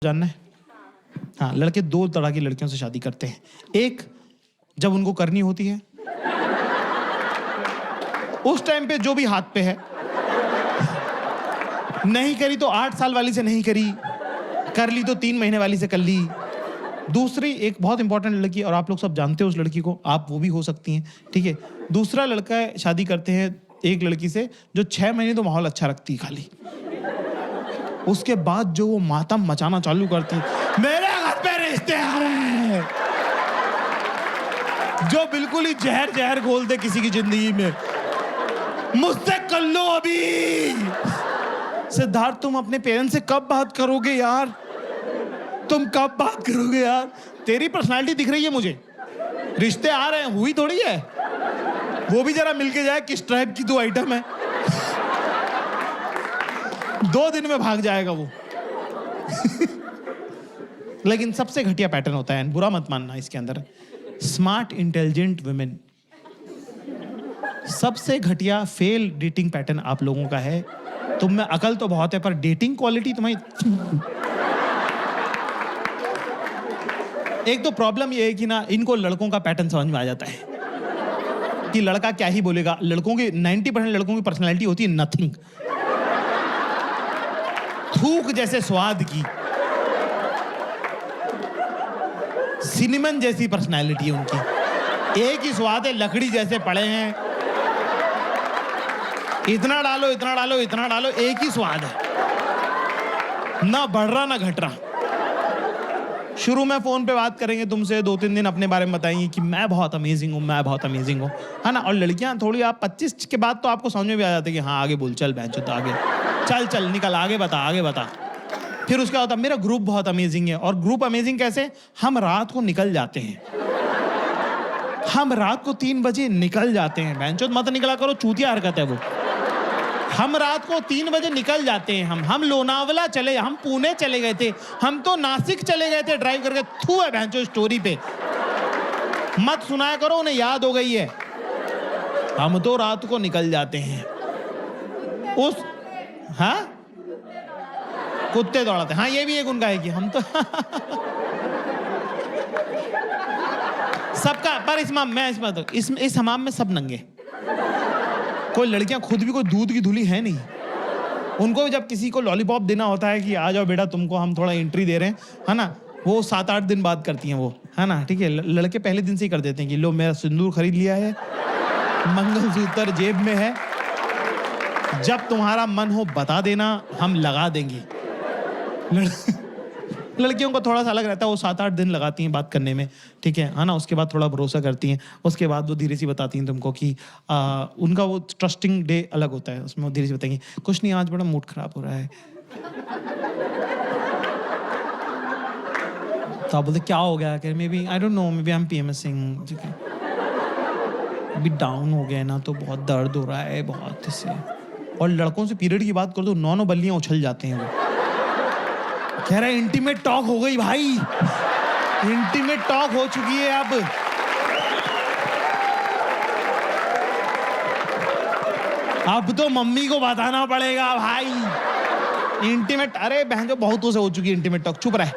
जानना है? हाँ, लड़के दो तरह की लड़कियों से शादी करते हैं। एक, जब उनको करनी होती है, उस टाइम पे जो भी हाथ पे है, नहीं करी तो 8 साल वाली से नहीं करी, कर ली तो 3 महीने वाली से कर ली। दूसरी, एक बहुत इंपॉर्टेंट लड़की, और आप लोग सब जानते हो उस लड़की को, आप वो भी हो सकती हैं, ठीक है। दूसरा लड़का शादी करते हैं एक लड़की से जो 6 महीने तो माहौल अच्छा रखती है खाली, उसके बाद जो वो मातम मचाना चालू करती है, मेरे घर पे रिश्ते आ रहे हैं, जो बिल्कुल ही जहर जहर घोल दे किसी की जिंदगी में, मुझसे कर लो अभी। सिद्धार्थ, तुम अपने पेरेंट्स से कब बात करोगे यार? तुम कब बात करोगे यार? तेरी पर्सनालिटी दिख रही है मुझे, रिश्ते आ रहे हैं, हुई थोड़ी है। वो भी जरा मिलके जाए किस टाइप की दो आइटम है। 2 दिन में भाग जाएगा वो। लेकिन सबसे घटिया पैटर्न होता है, बुरा मत मानना इसके अंदर, स्मार्ट इंटेलिजेंट वुमेन। सबसे घटिया फेल डेटिंग पैटर्न आप लोगों का है। तुम में अकल तो बहुत है पर डेटिंग क्वालिटी तुम्हारी। एक तो प्रॉब्लम ये है कि ना, इनको लड़कों का पैटर्न समझ में आ जाता है कि लड़का क्या ही बोलेगा। लड़कों की 90% लड़कों की पर्सनैलिटी होती है नथिंग, थूक जैसे स्वाद की, सिनेमन जैसी पर्सनैलिटी है उनकी। एक ही स्वाद है, लकड़ी जैसे पड़े हैं, इतना डालो इतना डालो इतना डालो, एक ही स्वाद है, ना बढ़ रहा ना घट रहा। शुरू में फोन पे बात करेंगे तुमसे, 2-3 दिन अपने बारे में बताएंगे कि मैं बहुत अमेजिंग हूँ, मैं बहुत अमेजिंग हूँ, है ना। और लड़कियां थोड़ी, आप 25 के बाद तो आपको समझ में भी आ जाते हैं कि हाँ आगे बोल, चल बहनचोद आगे चल, चल निकल, आगे बता आगे बता। फिर उसका होता मेरा ग्रुप बहुत अमेजिंग है। और ग्रुप अमेजिंग कैसे? हम रात को निकल जाते हैं, हम रात को 3 बजे निकल जाते हैं। बहनचोद मत निकला करो, चूतिया हरकत है वो। हम रात को 3 बजे निकल जाते हैं। हम लोनावला चले, हम पुणे चले गए थे, हम तो नासिक चले गए थे ड्राइव करके। थू है भैंचो स्टोरी पे, मत सुनाया करो, उन्हें याद हो गई है। हम तो रात को निकल जाते हैं उस, हाँ कुत्ते दौड़ाते, हाँ ये भी एक उनका है कि हम तो सबका, पर इस हमाम में सब नंगे। कोई लड़कियां खुद भी कोई दूध की धुली है नहीं। उनको भी जब किसी को लॉलीपॉप देना होता है कि आ जाओ बेटा तुमको हम थोड़ा एंट्री दे रहे हैं, है ना, वो 7-8 दिन बाद करती हैं वो, है ना, ठीक है। लड़के पहले दिन से ही कर देते हैं कि लो मेरा सिंदूर खरीद लिया है, मंगलसूत्र जेब में है, जब तुम्हारा मन हो बता देना, हम लगा देंगे। लड़कियों को थोड़ा सा अलग रहता है, वो 7-8 दिन लगाती हैं बात करने में, ठीक है ना। उसके बाद थोड़ा भरोसा करती हैं, उसके बाद वो धीरे से बताती हैं तुमको कि उनका वो ट्रस्टिंग डे अलग होता है, उसमें वो धीरे से बताएंगी कुछ नहीं आज बड़ा मूड खराब हो रहा है। तो आप बोलते क्या हो गया? कि maybe I don't know, maybe I am PMSing, ठीक है, अभी डाउन हो गया ना तो बहुत दर्द हो रहा है बहुत इससे। और लड़कों से पीरियड की बात कर दो, 9 बल्लियां उछल जाते हैं वो। कह रहा है इंटीमेट टॉक हो गई भाई, इंटीमेट टॉक हो चुकी है अब तो मम्मी को बताना पड़ेगा भाई इंटीमेट। अरे बहन जो बहुतों से हो चुकी है इंटीमेट टॉक, चुप रहे,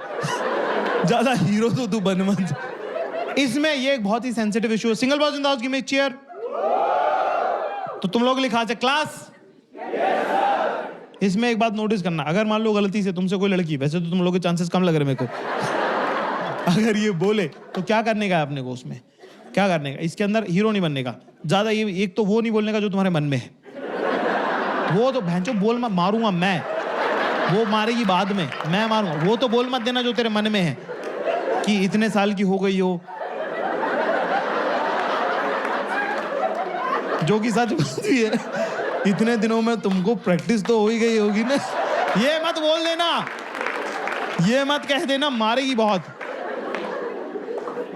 ज्यादा हीरो तो तू बन मत। इसमें ये एक बहुत ही सेंसिटिव इशू है। Single boys in the house, give me cheer. तो तुम लोग लिखा क्लास। इसमें एक बात नोटिस करना, अगर मान लो गलती से तुमसे कोई लड़की, वैसे तो तुम लोगों के चांसेस कम लग रहे मेरे को, अगर ये बोले तो क्या करने का है अपने को? उसमें क्या करने का? इसके अंदर हीरो नहीं बनने का ज्यादा। ये एक तो वो नहीं बोलने का जो तुम्हारे मन में है, वो तो भैंचो बोल मत, मारूंगा मैं, वो मारेगी बाद में, मैं मारूंगा। वो तो बोल मत देना जो तेरे मन में है कि इतने साल की हो गई हो, जो कि सच बात भी है। इतने दिनों में तुमको प्रैक्टिस तो हो ही गई होगी ना। ये मत बोल देना, ये मत कह देना, मारेगी बहुत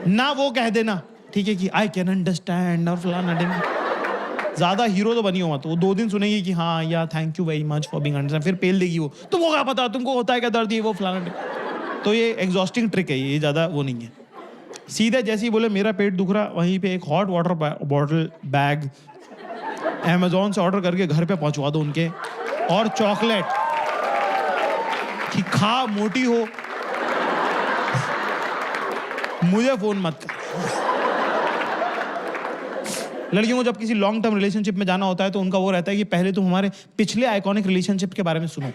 ना। वो कह देना ठीक है कि आई कैन अंडरस्टैंड और फलाना डिंग। ज्यादा हीरो तो बनी हो मत। वो 2 दिन सुनेगी कि हाँ या thank you very much for being understand, फिर पेल देगी वो, तुमको क्या पता, तुमको होता है क्या दर्द, ये वो फलाना डिंग। तो ये एग्जॉस्टिंग ट्रिक है, ये ज्यादा वो नहीं है। सीधे जैसे ही बोले मेरा पेट दुख रहा, वहीं पे एक hot water bottle bag Amazon से ऑर्डर करके घर पे पहुंचवा दो उनके, और चॉकलेट कि खा मोटी हो, मुझे फोन मत कर। लड़कियों को जब किसी लॉन्ग टर्म रिलेशनशिप में जाना होता है तो उनका वो रहता है कि पहले तुम हमारे पिछले आइकॉनिक रिलेशनशिप के बारे में सुनो,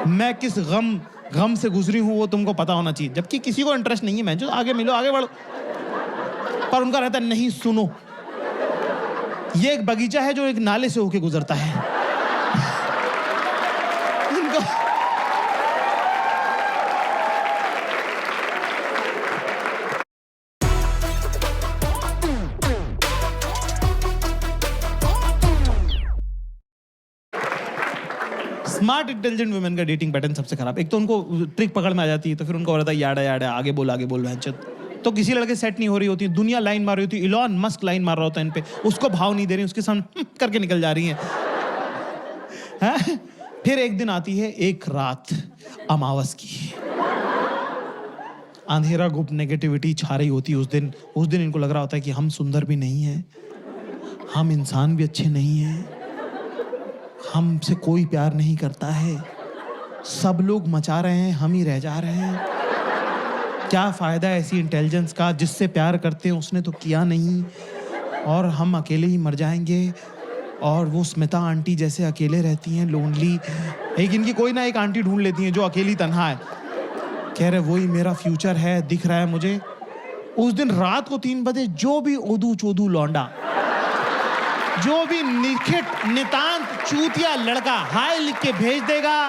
मैं किस गम से गुजरी हूं वो तुमको पता होना चाहिए। जबकि किसी को इंटरेस्ट नहीं है, मैं जो आगे मिलो आगे बढ़ो, पर उनका रहता है नहीं सुनो, ये एक बगीचा है जो एक नाले से होके गुजरता है। उनको स्मार्ट इंटेलिजेंट वुमेन का डेटिंग पैटर्न सबसे खराब। एक तो उनको ट्रिक पकड़ में आ जाती है, तो फिर उनको हो रहा है याड़ा याड़ा आगे बोल भैंचोद। तो किसी लड़के सेट नहीं हो रही होती, दुनिया लाइन मार रही होती, इलॉन मस्क लाइन मार रहा होता है इन पे, उसको भाव नहीं दे रही, उसके सामने करके निकल जा रही हैं। फिर एक दिन आती है एक रात अमावस की, अंधेरा गुप्त नेगेटिविटी छा रही होती है उस दिन इनको लग रहा होता है कि हम सुंदर भी नहीं हैं, हम इंसान भी अच्छे नहीं हैं, हमसे कोई प्यार नहीं करता है, सब लोग मचा रहे हैं, हम ही रह जा रहे हैं। क्या फ़ायदा ऐसी इंटेलिजेंस का, जिससे प्यार करते हैं उसने तो किया नहीं, और हम अकेले ही मर जाएंगे। और वो स्मिता आंटी जैसे अकेले रहती हैं, लोनली। एक इनकी कोई ना एक आंटी ढूंढ लेती हैं जो अकेली तन्हा है, कह रहे वही मेरा फ्यूचर है, दिख रहा है मुझे। उस दिन रात को 3 बजे जो भी ओदू चोदू लौंडा, जो भी निखिट नितांत चूतिया लड़का हाय लिख के भेज देगा,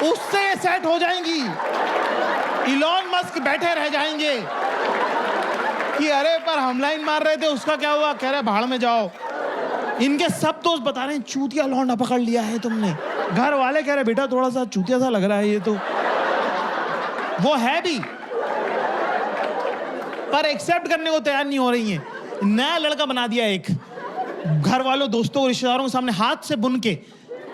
उससे सेट हो जाएंगी। इलॉन मस्क बैठे रह जाएंगे कि अरे पर हम लाइन मार रहे थे, उसका क्या हुआ, कह रहे भाड़ में जाओ। इनके सब दोस्त बता रहे हैं चूतिया लौंडा पकड़ लिया है तुमने। घर वाले कह रहे बेटा थोड़ा सा चूतिया सा लग रहा है ये तो, वो है भी, पर एक्सेप्ट करने को तैयार नहीं हो रही है। नया लड़का बना दिया एक, घर वालों दोस्तों रिश्तेदारों के सामने हाथ से बुन के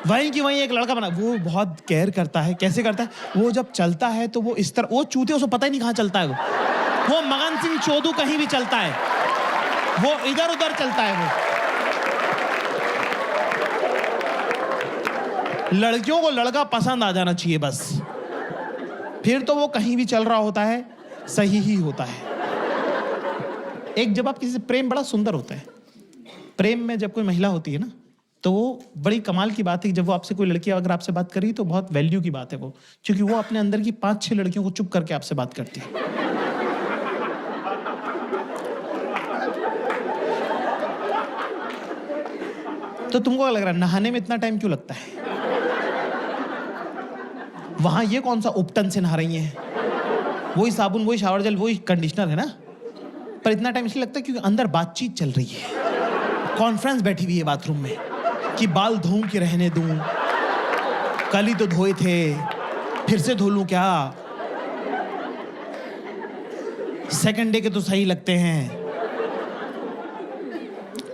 वहीं की वहीं एक लड़का बना। वो बहुत केयर करता है। कैसे करता है? वो जब चलता है तो वो इस तरह, वो चूतिया उसको पता ही नहीं कहाँ चलता है। वो मगन सिंह चोदू कहीं भी चलता है, वो इधर उधर चलता है। वो लड़कियों को लड़का पसंद आ जाना चाहिए बस, फिर तो वो कहीं भी चल रहा होता है, सही ही होता है। एक जब आप किसी से प्रेम, बड़ा सुंदर होता है प्रेम में, जब कोई महिला होती है ना, तो वो बड़ी कमाल की बात है कि जब वो आपसे, कोई लड़की अगर आपसे बात करी तो बहुत वैल्यू की बात है वो, क्योंकि वो अपने अंदर की 5-6 लड़कियों को चुप करके आपसे बात करती है। तो तुमको क्या लग रहा है नहाने में इतना टाइम क्यों लगता है? वहां ये कौन सा उपटन से नहा रही हैं, वही साबुन, वही शावर जेल, वही कंडीशनर है ना, पर इतना टाइम इसलिए लगता है क्योंकि अंदर बातचीत चल रही है, कॉन्फ्रेंस बैठी हुई है बाथरूम में कि बाल धोऊं कि रहने दूं, कल ही तो धोए थे, फिर से धो लूं क्या, सेकंड डे के तो सही लगते हैं,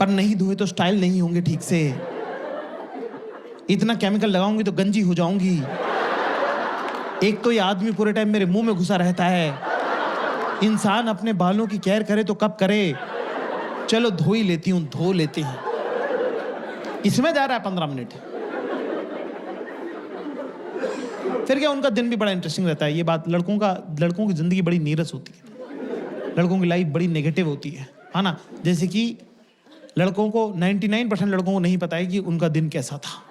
पर नहीं धोए तो स्टाइल नहीं होंगे ठीक से, इतना केमिकल लगाऊंगी तो गंजी हो जाऊंगी, एक तो ये आदमी पूरे टाइम मेरे मुंह में घुसा रहता है, इंसान अपने बालों की केयर करे तो कब करे, चलो धो ही लेती हूं, धो लेते हैं, इसमें जा रहा है 15 मिनट। फिर क्या, उनका दिन भी बड़ा इंटरेस्टिंग रहता है। ये बात, लड़कों की जिंदगी बड़ी नीरस होती है, लड़कों की लाइफ बड़ी नेगेटिव होती है ना। जैसे कि लड़कों को 99% लड़कों को नहीं पता है कि उनका दिन कैसा था।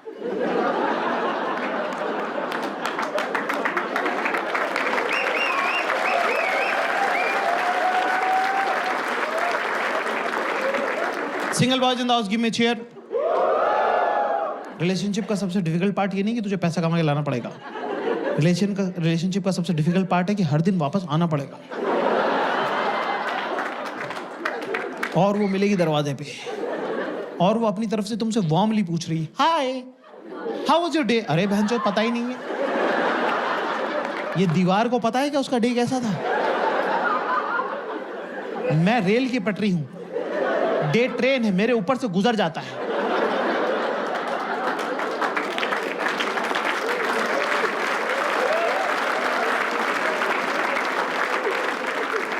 Single boys in the house, give me chair. Relationship का सबसे डिफिकल्ट पार्ट ये नहीं कि तुझे पैसा कमा के लाना पड़ेगा, रिलेशनशिप का सबसे डिफिकल्ट पार्ट है कि हर दिन वापस आना पड़ेगा, और वो मिलेगी दरवाजे पे, और वो अपनी तरफ से तुमसे वार्मली पूछ रही है, hi how was your day. अरे बहनचोद पता ही नहीं है, ये दीवार को पता है कि उसका डे कैसा था? मैं रेल की पटरी हूं, डे ट्रेन है, मेरे ऊपर से गुजर जाता है।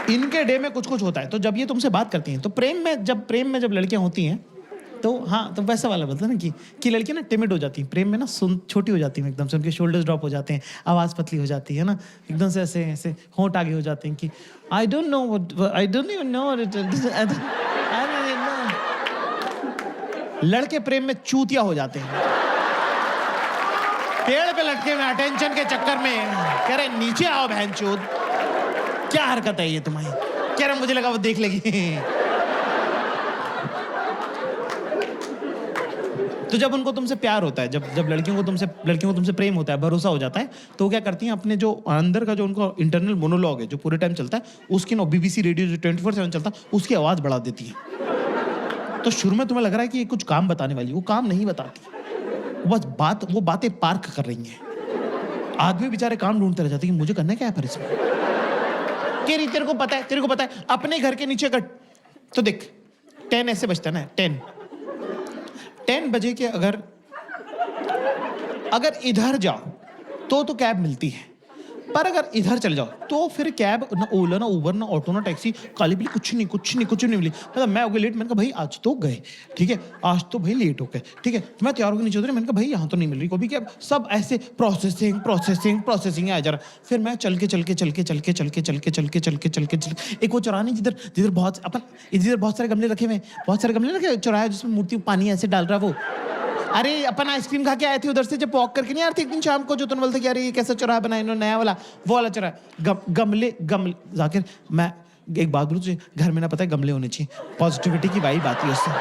इनके डे में कुछ कुछ होता है। तो जब ये तुमसे बात करती हैं, तो प्रेम में जब लड़कियां होती हैं तो हाँ, तो वैसा वाला बोलता ना कि लड़की ना टिमिड हो जाती है प्रेम में ना, सुन छोटी हो जाती है एकदम से, उनके शोल्डर्स ड्रॉप हो जाते हैं, आवाज़ पतली हो जाती है ना, एकदम से ऐसे ऐसे होंठ आगे हो जाते हैं कि आई डोंट इवन नो लड़के प्रेम में चूतिया हो जाते हैं, पेड़ पे लटके में अटेंशन के चक्कर में कह रहे नीचे आओ बहनचोद, क्या हरकत है ये तुम्हारी, कह रहे मुझे लगा वो देख लेगी। तो जब उनको तुमसे प्यार होता है, जब लड़कियों को तुमसे प्रेम होता है, भरोसा हो जाता है, तो क्या करती हैं, अपने जो अंदर का जो उनका इंटरनल मोनोलॉग है जो पूरे टाइम चलता है, उसकी ना बीबीसी रेडियो जो 24/7 चलता है, उसकी आवाज़ बढ़ा देती है। तो शुरू में तुम्हें लग रहा है कि ये कुछ काम बताने वाली, वो काम नहीं बताती, वो बातें पार्क कर रही हैं। आदमी बेचारे काम ढूंढते रह जाते हैं कि मुझे करना क्या है पर इसमें। तेरे को पता है अपने घर के नीचे का तो देख 10 ऐसे बजता है ना, 10 बजे के अगर इधर जाओ तो कैब मिलती है, पर अगर इधर चल जाओ तो फिर कैब ना, ओला ना, उबर ना, ऑटो ना, टैक्सी, काली बिल्ली कुछ नहीं मिली। मतलब मैं हो गया लेट, मैंने कहा भाई आज तो गए, ठीक है, आज तो भाई लेट हो गए, ठीक है, तो मैं तैयार होकर नीचे उतरी, मैंने कहा भाई यहाँ तो नहीं मिल रही कोई भी कैब, सब ऐसे प्रोसेसिंग आ जा रहा। फिर मैं चल के एक वो चौराहा नहीं जिधर बहुत सारे गमले रखे हुए, चौराहा जिसमें मूर्ति पानी ऐसे डाल रहा है वो, अरे अपन आइसक्रीम खा के आए थे उधर से, जब वॉक करके नहीं आ रहे थे एक दिन शाम को, जो तुम बोलते कि अरे ये कैसा चौराहा बनाया इन्होंने नया वाला, वो वाला चौराहा। गमले जाकिर, मैं एक बात बोलूं तुझे, घर में ना पता है गमले होने चाहिए, पॉजिटिविटी की वाइब आती है उससे।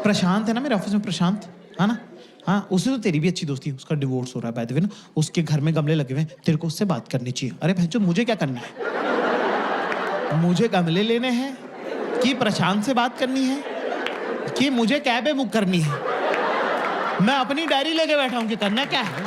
प्रशांत है ना मेरे ऑफिस में, प्रशांत है ना, हाँ, उससे तो तेरी भी अच्छी दोस्ती है, उसका डिवोर्स हो रहा है बाय द वे ना, उसके घर में गमले लगे हुए हैं, तेरे को उससे बात करनी चाहिए। अरे भैंचो मुझे क्या करना है, मुझे गमले लेने हैं कि प्रशांत से बात करनी है कि मुझे कैब बुक करनी है? मैं अपनी डायरी लेके बैठा हूं कि करना क्या है।